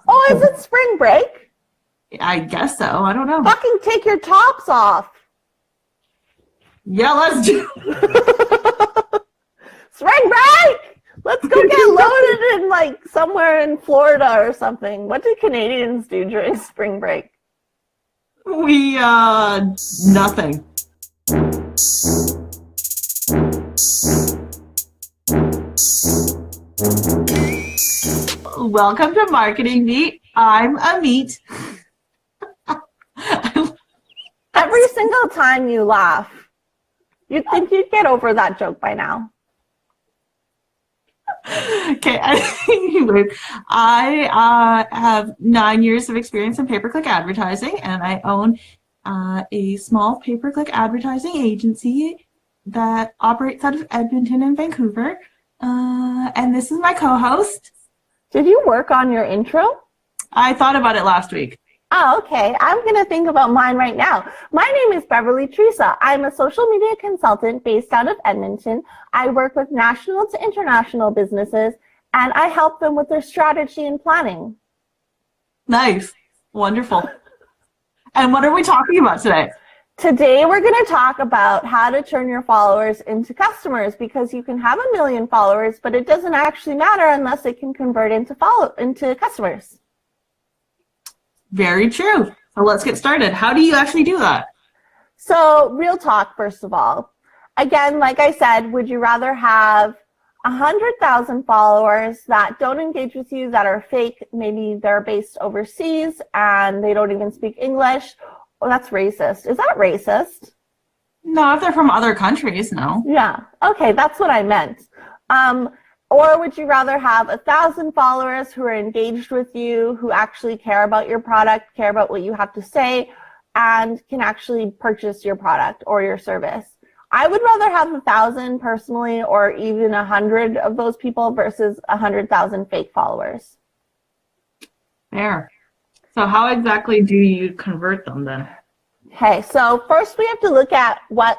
Oh, is it spring break? I guess so. I don't know. Fucking take your tops off. Yeah, let's do Spring break! Let's go get loaded in like somewhere in Florida or something. What do Canadians do during spring break? We, nothing. Welcome to Marketing Beat. I'm Ameet. Every single time you laugh, you'd think you'd get over that joke by now. Okay, anyway, I have 9 years of experience in pay-per-click advertising, and I own a small pay-per-click advertising agency that operates out of Edmonton and Vancouver. And this is my co-host. Did you work on your intro? I thought about it last week. Oh, okay. I'm going to think about mine right now. My name is Beverley Theresa. I'm a social media consultant based out of Edmonton. I work with national to international businesses, and I help them with their strategy and planning. Nice. Wonderful. And what are we talking about today? Today, we're going to talk about how to turn your followers into customers, because you can have 1 million followers, but it doesn't actually matter unless it can convert into customers. Very true. So let's get started. How do you actually do that? So real talk, first of all. Again, like I said, would you rather have 100,000 followers that don't engage with you, that are fake, maybe they're based overseas and they don't even speak English? Oh, that's racist. Is that racist? No, if they're from other countries, no. Yeah. Okay, that's what I meant. Or would you rather have 1,000 followers who are engaged with you, who actually care about your product, care about what you have to say, and can actually purchase your product or your service? I would rather have 1,000 personally, or even 100 of those people versus 100,000 fake followers. Fair. So how exactly do you convert them then? Okay, so first we have to look at what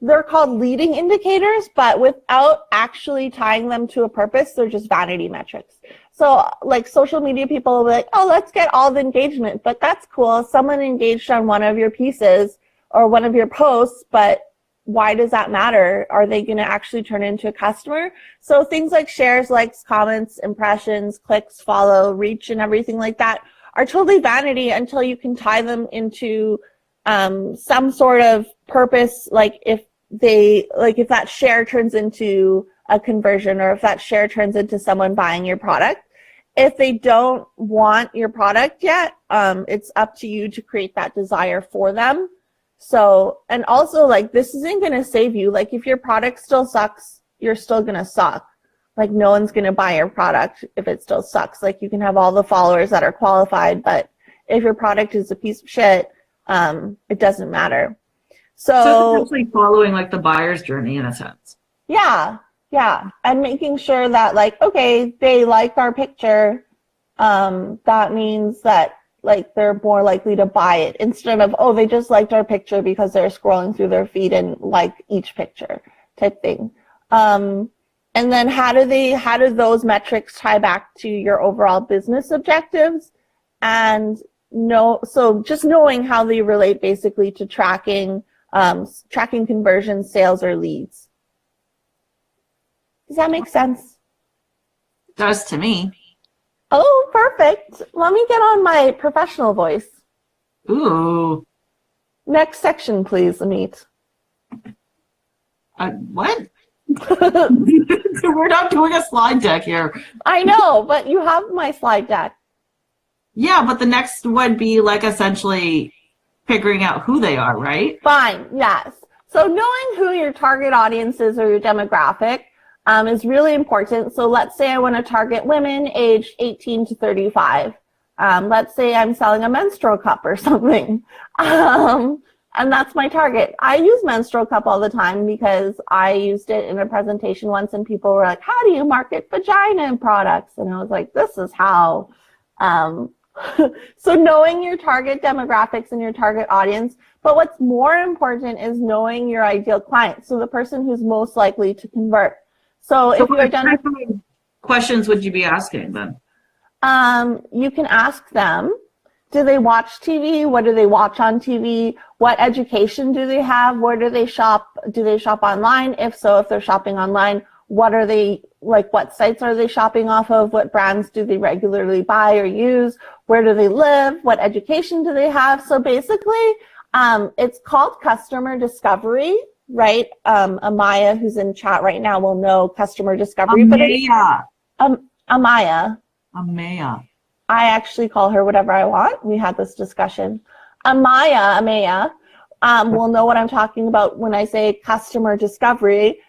they're called leading indicators, but without actually tying them to a purpose, they're just vanity metrics. So like social media people will be like, oh, let's get all the engagement, but that's cool. Someone engaged on one of your pieces or one of your posts, but why does that matter? Are they going to actually turn into a customer? So things like shares, likes, comments, impressions, clicks, follow, reach, and everything like that are totally vanity until you can tie them into some sort of purpose, like if that share turns into a conversion, or if that share turns into someone buying your product. If they don't want your product yet, it's up to you to create that desire for them. So, and also, like, this isn't going to save you. Like, if your product still sucks, you're still going to suck. Like, no one's going to buy your product if it still sucks. Like, you can have all the followers that are qualified, but if your product is a piece of shit, it doesn't matter. So it's essentially following like the buyer's journey in a sense. Yeah. And making sure that, like, okay, they like our picture. That means that, like, they're more likely to buy it, instead of, oh, they just liked our picture because they're scrolling through their feed and like each picture type thing. And then how do those metrics tie back to your overall business objectives? And so just knowing how they relate basically to tracking conversions, sales, or leads. Does that make sense? It does to me. Oh, perfect. Let me get on my professional voice. Ooh. Next section, please, Ameet. What? We're not doing a slide deck here. I know, but you have my slide deck. Yeah, but the next would be like essentially figuring out who they are, right? Fine, yes. So knowing who your target audience is, or your demographic, is really important. So let's say I want to target women aged 18 to 35. Let's say I'm selling a menstrual cup or something. And that's my target. I use menstrual cup all the time because I used it in a presentation once, and people were like, how do you market vagina products? And I was like, this is how. So knowing your target demographics and your target audience, but what's more important is knowing your ideal client. So the person who's most likely to convert. So if you what type of questions would you be asking then? You can ask them, do they watch TV? What do they watch on TV? What education do they have? Where do they shop? Do they shop online? If so, if they're shopping online, what are they, like, what sites are they shopping off of? What brands do they regularly buy or use? Where do they live? What education do they have? So basically, it's called customer discovery, right? Amaya, who's in chat right now, will know customer discovery. Amaya. But Amaya. Amaya. I actually call her whatever I want. We had this discussion. Amaya, will know what I'm talking about when I say customer discovery,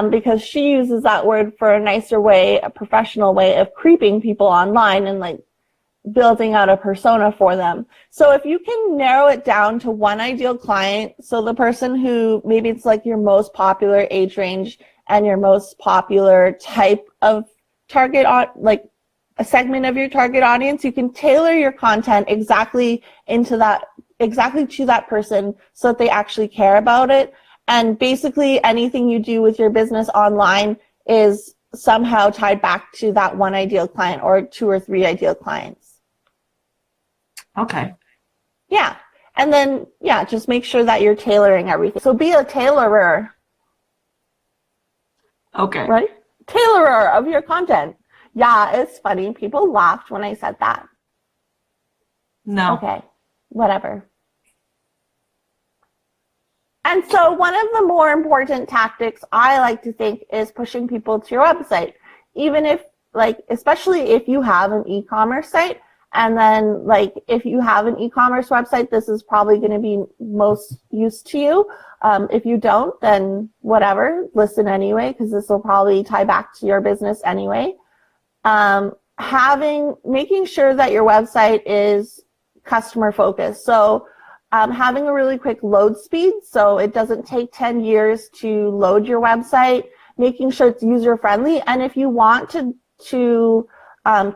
because she uses that word for a nicer way, a professional way of creeping people online and like building out a persona for them. So if you can narrow it down to one ideal client, so the person who maybe it's like your most popular age range and your most popular type of target, like a segment of your target audience, you can tailor your content exactly to that person so that they actually care about it. And basically anything you do with your business online is somehow tied back to that one ideal client or 2 or 3 ideal clients. Okay. Yeah. And then, yeah, just make sure that you're tailoring everything. So be a tailorer. Okay. Right? Tailorer of your content. Yeah, it's funny. People laughed when I said that. No. Okay, whatever. And so one of the more important tactics I like to think is pushing people to your website. Even if, like, especially if you have an e-commerce site, and then, like, if you have an e-commerce website, this is probably going to be most used to you. If you don't, then whatever, listen anyway, because this will probably tie back to your business anyway. Making sure that your website is customer focused. So having a really quick load speed, so it doesn't take 10 years to load your website, making sure it's user friendly. And if you want to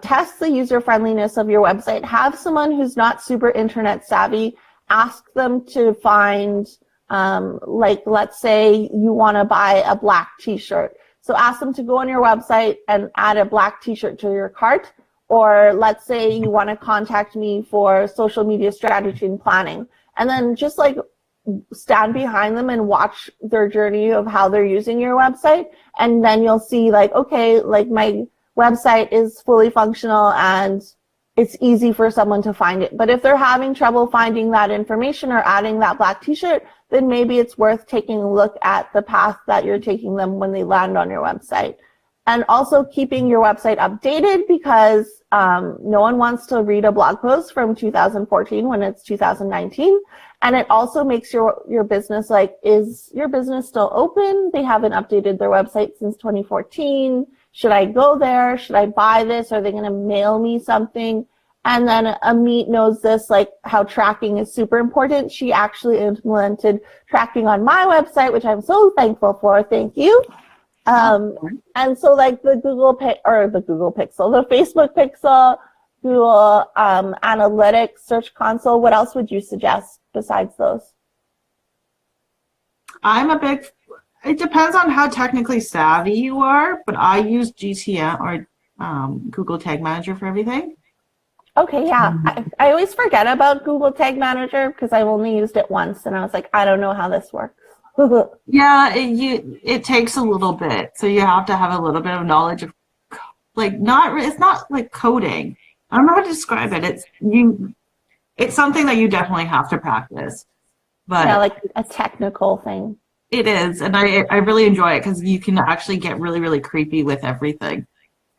test the user friendliness of your website, have someone who's not super internet savvy, ask them to find, like, let's say you want to buy a black t-shirt. So ask them to go on your website and add a black t-shirt to your cart. Or let's say you want to contact me for social media strategy and planning. And then just like stand behind them and watch their journey of how they're using your website. And then you'll see like, okay, like my website is fully functional and it's easy for someone to find it. But if they're having trouble finding that information or adding that black t-shirt, then maybe it's worth taking a look at the path that you're taking them when they land on your website. And also keeping your website updated, because no one wants to read a blog post from 2014 when it's 2019. And it also makes your business like, is your business still open? They haven't updated their website since 2014. Should I go there? Should I buy this? Are they going to mail me something? And then Ameet knows this, like how tracking is super important. She actually implemented tracking on my website, which I'm so thankful for. Thank you. And so like the Facebook Pixel, Google Analytics, Search Console, what else would you suggest besides those? It depends on how technically savvy you are, but I use GTM or Google Tag Manager for everything. Okay, yeah. I always forget about Google Tag Manager because I've only used it once and I was like, I don't know how this works. Yeah, it takes a little bit, so you have to have a little bit of knowledge of, like, it's not like coding. I don't know how to describe it. It's something that you definitely have to practice. But yeah, like a technical thing. It is, and I really enjoy it because you can actually get really, really creepy with everything.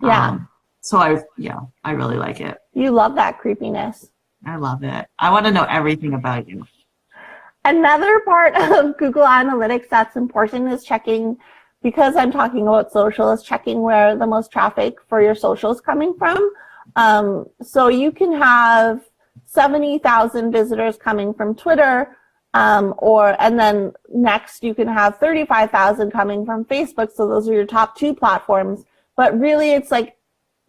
Yeah. So I really like it. You love that creepiness. I love it. I want to know everything about you. Another part of Google Analytics that's important is checking, because I'm talking about social, is checking where the most traffic for your social is coming from. So you can have 70,000 visitors coming from Twitter, and then next you can have 35,000 coming from Facebook. So those are your top 2 platforms. But really it's like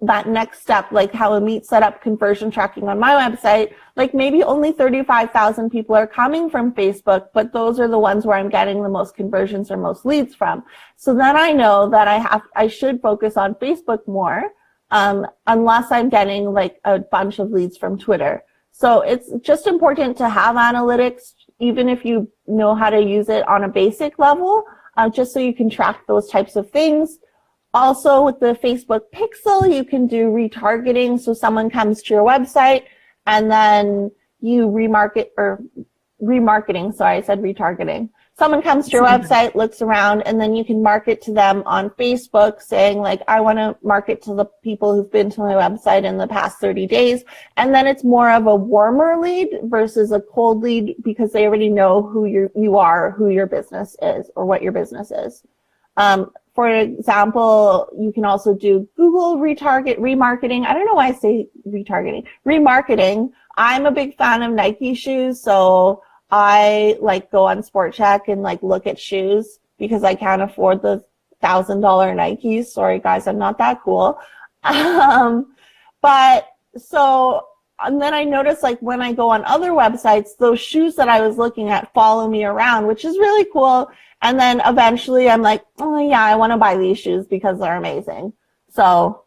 that next step, like how Ameet set up conversion tracking on my website, like maybe only 35,000 people are coming from Facebook, but those are the ones where I'm getting the most conversions or most leads from. So then I know that I should focus on Facebook more. unless I'm getting like a bunch of leads from Twitter. So it's just important to have analytics, even if you know how to use it on a basic level, just so you can track those types of things. Also, with the Facebook Pixel, you can do retargeting. So someone comes to your website and then you remarketing. Sorry, I said retargeting. Someone comes to your website, looks around, and then you can market to them on Facebook saying, like, I want to market to the people who've been to my website in the past 30 days. And then it's more of a warmer lead versus a cold lead because they already know who you are, who your business is, or what your business is. For example, you can also do Google remarketing. I don't know why I say retargeting. Remarketing. I'm a big fan of Nike shoes, so I like go on Sport Check and like look at shoes because I can't afford the $1,000 Nikes. Sorry guys, I'm not that cool. But so, and then I noticed like when I go on other websites, those shoes that I was looking at follow me around, which is really cool. And then eventually I'm like, oh yeah, I want to buy these shoes because they're amazing. So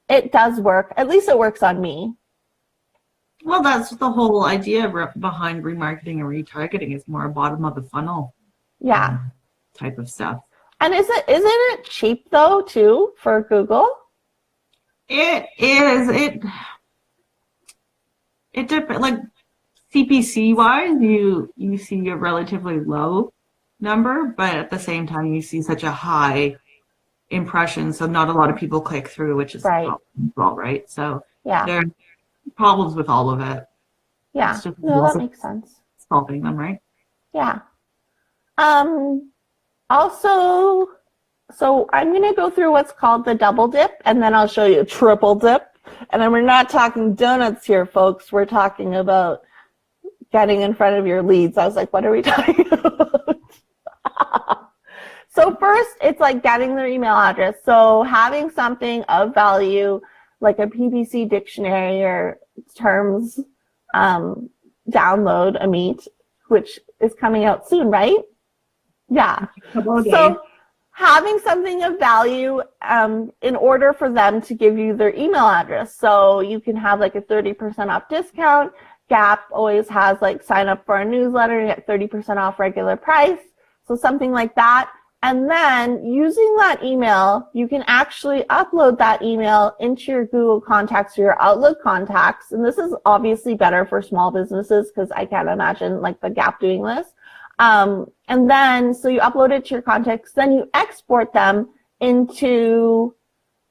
it does work. At least it works on me. Well, that's the whole idea behind remarketing and retargeting is more bottom of the funnel. Yeah. Type of stuff. And isn't it cheap though too for Google? It is. It depends. Like CPC wise, you see a relatively low number, but at the same time you see such a high impression, so not a lot of people click through, which is right. Well, right? So yeah. There are problems with all of it. Yeah. No, that makes sense. Solving them, right? Yeah. Also, so I'm going to go through what's called the double dip, and then I'll show you a triple dip. And then we're not talking donuts here, folks. We're talking about getting in front of your leads. I was like, what are we talking about? So first, it's like getting their email address. So having something of value, like a PPC dictionary or terms download, Ameet, which is coming out soon, right? Yeah. So having something of value in order for them to give you their email address. So you can have like a 30% off discount. Gap always has like sign up for our newsletter and get 30% off regular price. So something like that. And then using that email, you can actually upload that email into your Google contacts or your Outlook contacts. And this is obviously better for small businesses because I can't imagine like the Gap doing this. And then, so you upload it to your contacts, then you export them into,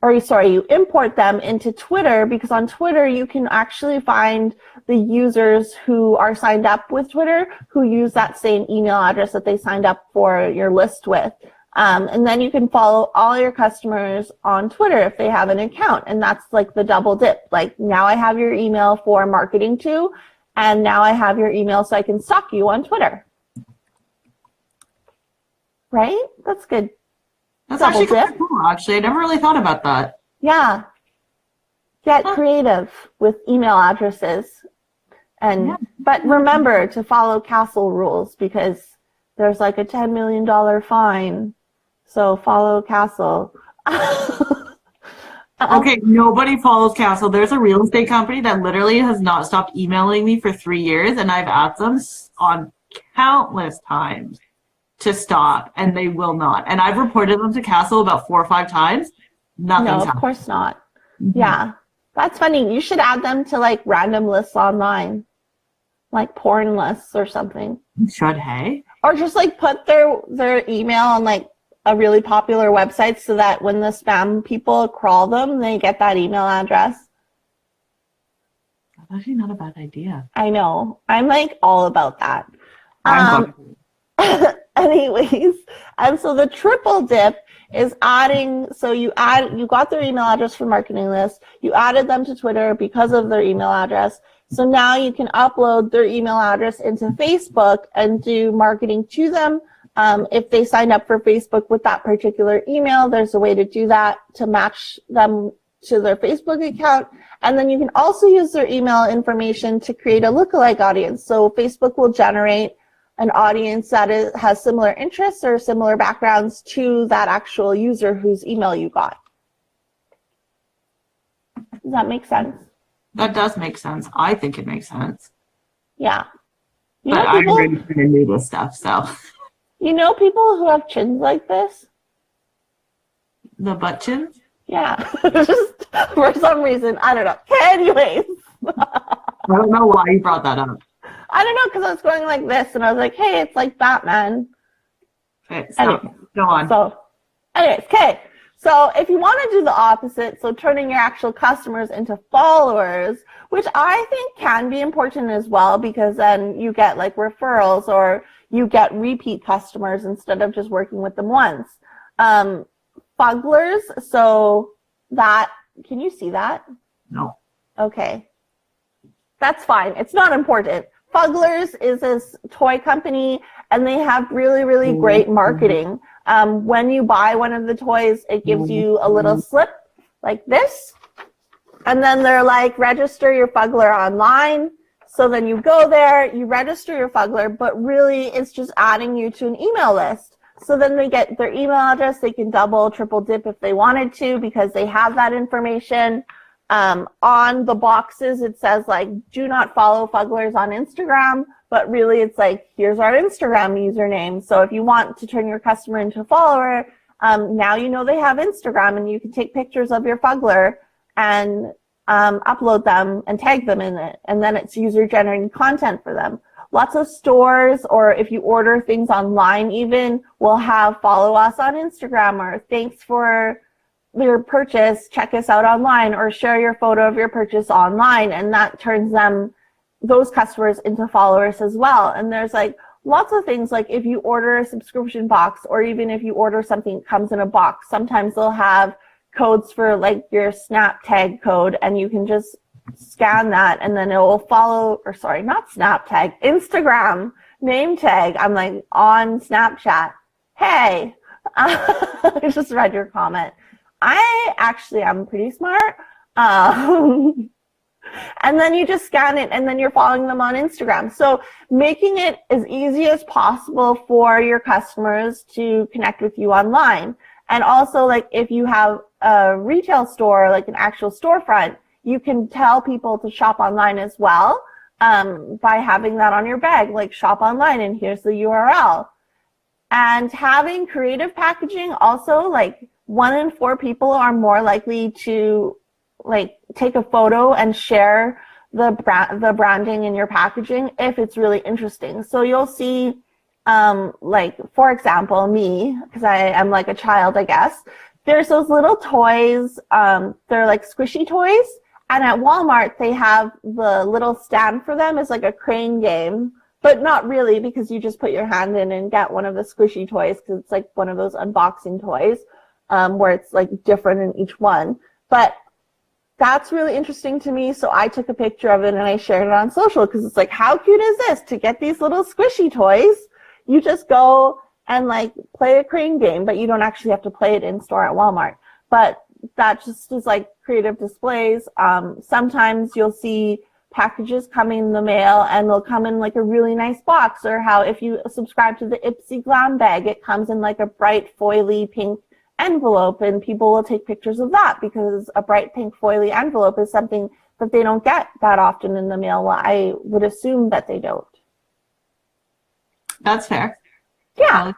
you import them into Twitter, because on Twitter, you can actually find the users who are signed up with Twitter who use that same email address that they signed up for your list with. And then you can follow all your customers on Twitter if they have an account. And that's like the double dip. Like now I have your email for marketing to, and now I have your email so I can stalk you on Twitter. Right? That's good. That's double actually dip. kind of cool, actually. I never really thought about that. Yeah. Get creative with email addresses. And but remember to follow Castle rules because there's like a $10 million fine. So follow Castle. Okay, nobody follows Castle. There's a real estate company that literally has not stopped emailing me for 3 years, and I've asked them on countless times to stop, and they will not. And I've reported them to Castle about 4 or 5 times. Nothing's happened. No, of course not. Mm-hmm. Yeah. That's funny. You should add them to like random lists online, like porn lists or something. Should, hey? Or just like put their email on like a really popular website so that when the spam people crawl them, they get that email address. That's actually not a bad idea. I know. I'm like all about that. Anyways, so the triple dip is adding, so you got their email address for marketing list, you added them to Twitter because of their email address. So now you can upload their email address into Facebook and do marketing to them. If they signed up for Facebook with that particular email, there's a way to do that to match them to their Facebook account. And then you can also use their email information to create a lookalike audience. So Facebook will generate an audience that has similar interests or similar backgrounds to that actual user whose email you got. Does that make sense? That does make sense. I think it makes sense. Yeah. You But know I'm people, already kind of new to stuff, so. you know people who have chins like this? The butt chin? Yeah. Just for some reason. I don't know. Anyways. I don't know why you brought that up. I don't know, because I was going like this, and I was like, hey, it's like Batman. Okay, stop. Anyway, Go on. So, anyways, okay. So if you want to do the opposite, so turning your actual customers into followers, which I think can be important as well, because then you get like referrals or you get repeat customers instead of just working with them once. Fugglers, so that, can you see that? No. Okay. That's fine. It's not important. Fugglers is this toy company, and they have really, really great marketing. When you buy one of the toys, it gives you a little slip like this. And then they're like, register your Fuggler online. So then you go there, you register your Fuggler, but really it's just adding you to an email list. So then they get their email address. They can double, triple dip if they wanted to, because they have that information. On the boxes, it says like, do not follow Fugglers on Instagram, but really it's like, here's our Instagram username. So if you want to turn your customer into a follower, now you know they have Instagram, and you can take pictures of your Fuggler and upload them and tag them in it. And then it's user-generated content for them. Lots of stores, or if you order things online even, will have follow us on Instagram, or thanks for your purchase, check us out online, or share your photo of your purchase online, and that turns those customers into followers as well. And there's like lots of things, like if you order a subscription box, or even if you order something that comes in a box, sometimes they'll have codes for like your Snap tag code, and you can just scan that, and then it will follow, or sorry, not Snap tag, Instagram name tag. I'm like on Snapchat. Hey, I just read your comment. I actually am pretty smart. And then you just scan it, and then you're following them on Instagram. So making it as easy as possible for your customers to connect with you online. And also, like, if you have a retail store, like an actual storefront, you can tell people to shop online as well, by having that on your bag, like shop online, and here's the URL. And having creative packaging also, like, 1 in 4 people are more likely to like take a photo and share the branding in your packaging if it's really interesting. So you'll see, like, for example, me, because I am like a child, I guess, there's those little toys, they're like squishy toys, and at Walmart they have the little stand for them as like a crane game, but not really, because you just put your hand in and get one of the squishy toys, because it's like one of those unboxing toys. Where it's like different in each one. But that's really interesting to me, so I took a picture of it and I shared it on social, because it's like, how cute is this? To get these little squishy toys, you just go and like play a crane game, but you don't actually have to play it in store at Walmart. But that just is like creative displays. Sometimes you'll see packages coming in the mail, and they'll come in like a really nice box, or how if you subscribe to the Ipsy Glam bag, it comes in like a bright foily pink envelope, and people will take pictures of that, because a bright pink foily envelope is something that they don't get that often in the mail. Well, I would assume that they don't. That's fair. Yeah.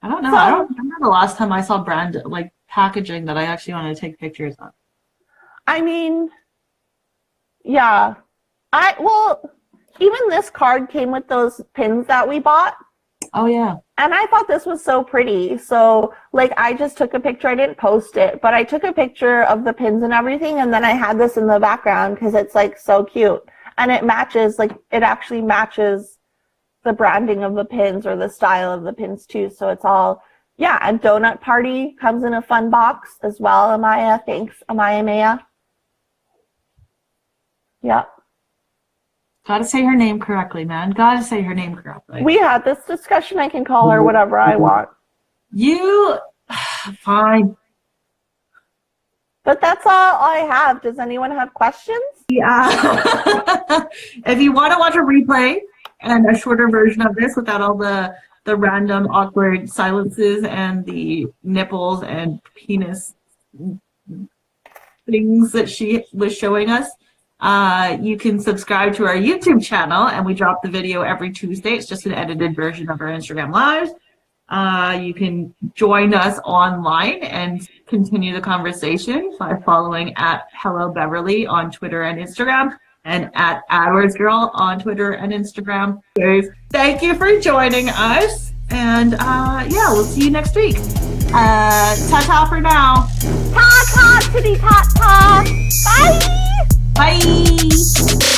I don't know. So, I don't remember the last time I saw brand like packaging that I actually wanted to take pictures of. I mean, yeah. Well, even this card came with those pins that we bought. Oh, yeah. And I thought this was so pretty. So, like, I just took a picture. I didn't post it, but I took a picture of the pins and everything, and then I had this in the background because it's, like, so cute. And it matches, like, it actually matches the branding of the pins, or the style of the pins, too. So it's all, yeah. And Donut Party comes in a fun box as well, Amaya. Thanks, Amaya Maya. Yeah. Gotta say her name correctly, man. Gotta say her name correctly. We had this discussion. I can call her whatever I want. You, fine. But that's all I have. Does anyone have questions? Yeah. If you want to watch a replay and a shorter version of this without all the random awkward silences and the nipples and penis things that she was showing us. You can subscribe to our YouTube channel, and we drop the video every Tuesday. It's just an edited version of our Instagram Lives. You can join us online and continue the conversation by following at Hello Beverly on Twitter and Instagram, and at AdWords Girl on Twitter and Instagram. Thank you for joining us, and yeah, we'll see you next week. Ta-ta for now. Ta-ta, titty ta-ta. Bye. Bye.